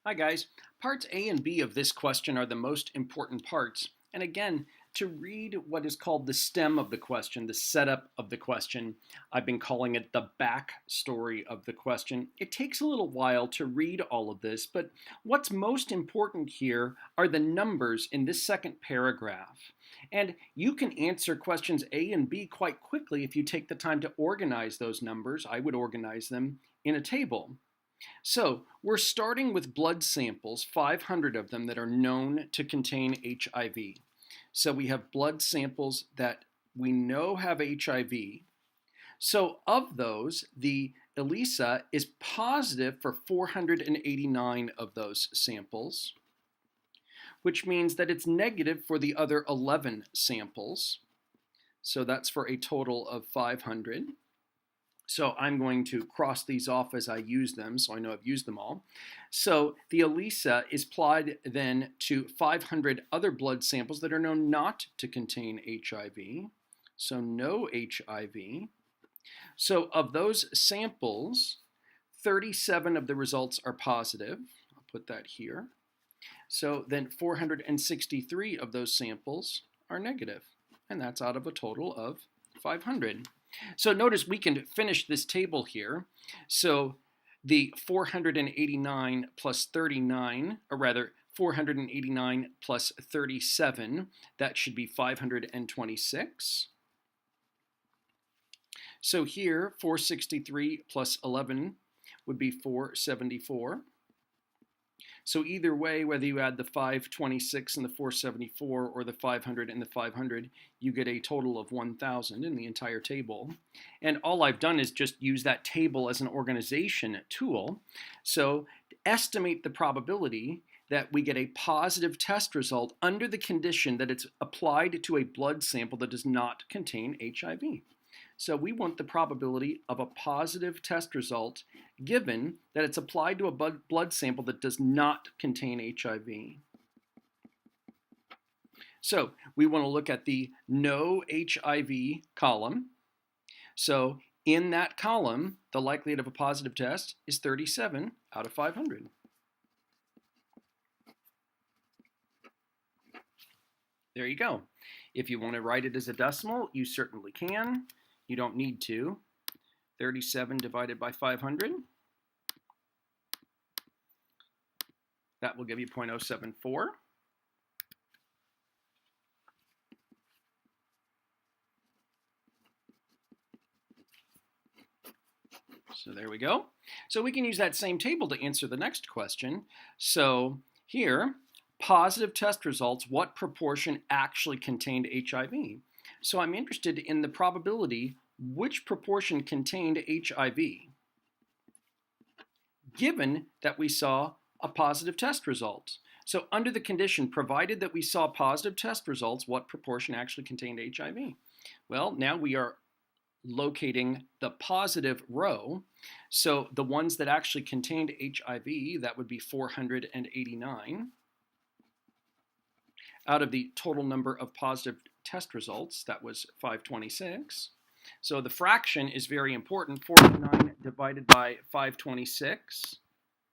Hi guys. Parts A and B of this question are the most important parts. And again, to read what is called the stem of the question, the setup of the question, I've been calling it the back story of the question. It takes a little while to read all of this, but what's most important here are the numbers in this second paragraph. And you can answer questions A and B quite quickly if you take the time to organize those numbers. I would organize them in a table. So we're starting with blood samples, 500 of them that are known to contain HIV. So we have blood samples that we know have HIV. So of those, the ELISA is positive for 489 of those samples, which means that it's negative for the other 11 samples. So that's for a total of 500. So I'm going to cross these off as I use them, so I know I've used them all. So the ELISA is applied then to 500 other blood samples that are known not to contain HIV. So no HIV. So of those samples, 37 of the results are positive. I'll put that here. So then 463 of those samples are negative, and that's out of a total of 500. So notice we can finish this table here. So the 489 plus 39, or rather 489 plus 37, that should be 526. So here, 463 plus 11 would be 474. So either way, whether you add the 526 and the 474 or the 500 and the 500, you get a total of 1,000 in the entire table. And all I've done is just use that table as an organization tool. So to estimate the probability that we get a positive test result under the condition that it's applied to a blood sample that does not contain HIV. So we want the probability of a positive test result given that it's applied to a blood sample that does not contain HIV. So we want to look at the no HIV column. So in that column, the likelihood of a positive test is 37 out of 500. There you go. If you want to write it as a decimal, you certainly can. You don't need to. 37 divided by 500. That will give you 0.074. So there we go. So we can use that same table to answer the next question. So here, positive test results, what proportion actually contained HIV? So I'm interested in the probability which proportion contained HIV, given that we saw a positive test result. So under the condition, provided that we saw positive test results, what proportion actually contained HIV? Well, now we are locating the positive row. So the ones that actually contained HIV, that would be 489. Out of the total number of positive test results, that was 526. So the fraction is very important. 49 divided by 526.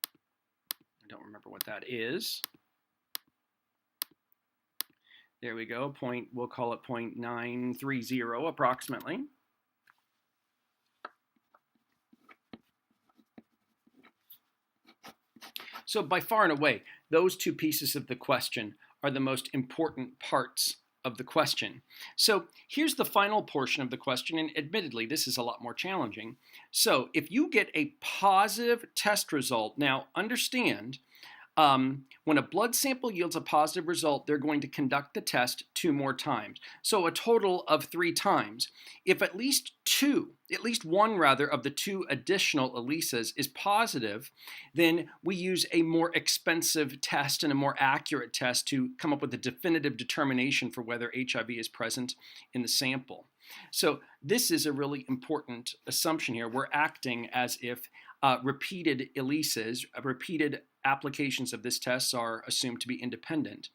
I don't remember what that is. There we go. We'll call it 0.930 approximately. So by far and away, those two pieces of the question are the most important parts of the question. So here's the final portion of the question, and admittedly, this is a lot more challenging. So if you get a positive test result, now understand, when a blood sample yields a positive result, they're going to conduct the test 2 more times. So a total of 3 times. If at least one rather, of the 2 additional ELISAs is positive, then we use a more expensive test and a more accurate test to come up with a definitive determination for whether HIV is present in the sample. So this is a really important assumption here. We're acting as if repeated ELISAs, repeated applications of this test are assumed to be independent.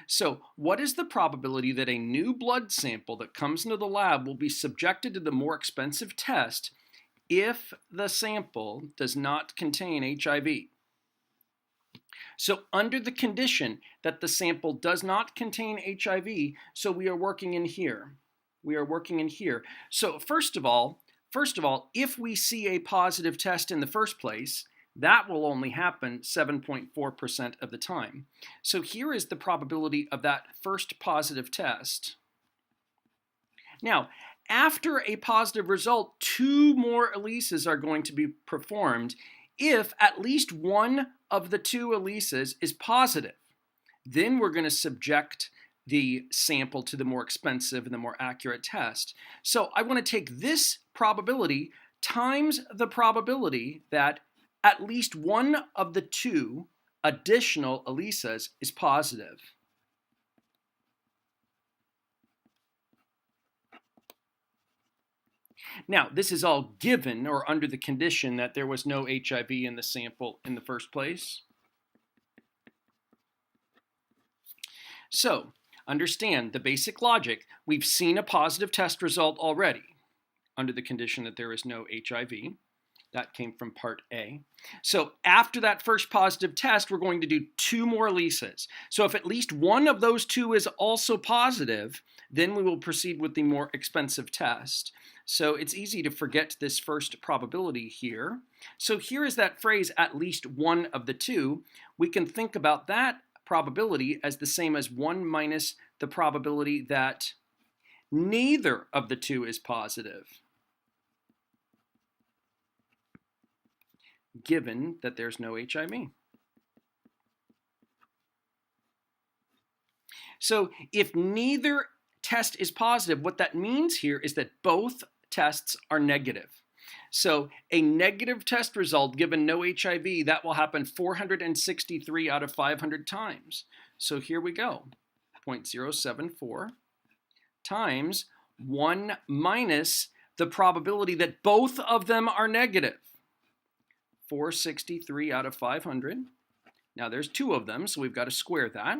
So what is the probability that a new blood sample that comes into the lab will be subjected to the more expensive test if the sample does not contain HIV? So under the condition that the sample does not contain HIV, so we are working in here. We are working in here. So first of all, if we see a positive test in the first place, that will only happen 7.4% of the time. So here is the probability of that first positive test. Now, after a positive result, 2 more ELISAs are going to be performed if at least one of the 2 ELISAs is positive. Then we're going to subject the sample to the more expensive and the more accurate test. So I want to take this probability times the probability that at least one of the 2 additional ELISAs is positive. Now, this is all given or under the condition that there was no HIV in the sample in the first place. So, understand the basic logic. We've seen a positive test result already under the condition that there is no HIV. That came from part A. So after that first positive test, we're going to do 2 more ELISAs. So if at least one of those 2 is also positive, then we will proceed with the more expensive test. So it's easy to forget this first probability here. So here is that phrase, at least one of the 2. We can think about that probability as the same as 1 minus the probability that neither of the 2 is positive, given that there's no HIV. So if neither test is positive, what that means here is that both tests are negative. So a negative test result given no HIV, that will happen 463 out of 500 times. So here we go, 0.074 times 1 minus the probability that both of them are negative. 463 out of 500. Now there's 2 of them, so we've got to square that.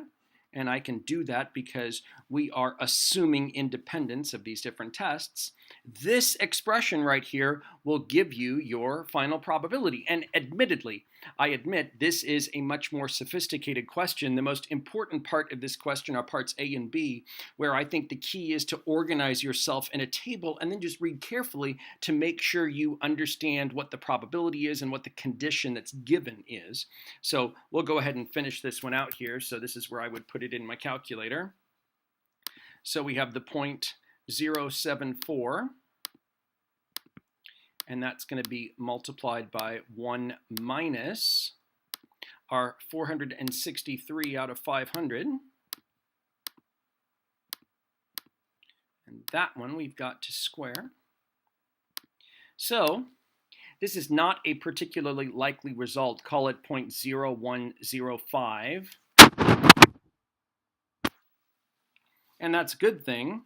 And I can do that because we are assuming independence of these different tests. This expression right here will give you your final probability. And admittedly, I admit this is a much more sophisticated question. The most important part of this question are parts A and B, where I think the key is to organize yourself in a table and then just read carefully to make sure you understand what the probability is and what the condition that's given is. So we'll go ahead and finish this one out here. So this is where I would put it in my calculator. So we have the 0.074. And that's going to be multiplied by 1 minus our 463 out of 500. And that one we've got to square. So this is not a particularly likely result. Call it 0.0105. And that's a good thing.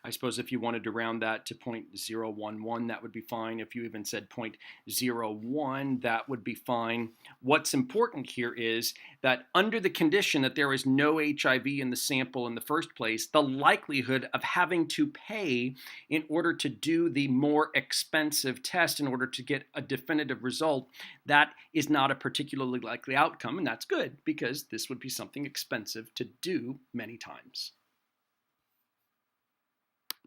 I suppose if you wanted to round that to 0.011, that would be fine. If you even said 0.01, that would be fine. What's important here is that under the condition that there is no HIV in the sample in the first place, the likelihood of having to pay in order to do the more expensive test in order to get a definitive result, that is not a particularly likely outcome, and that's good because this would be something expensive to do many times.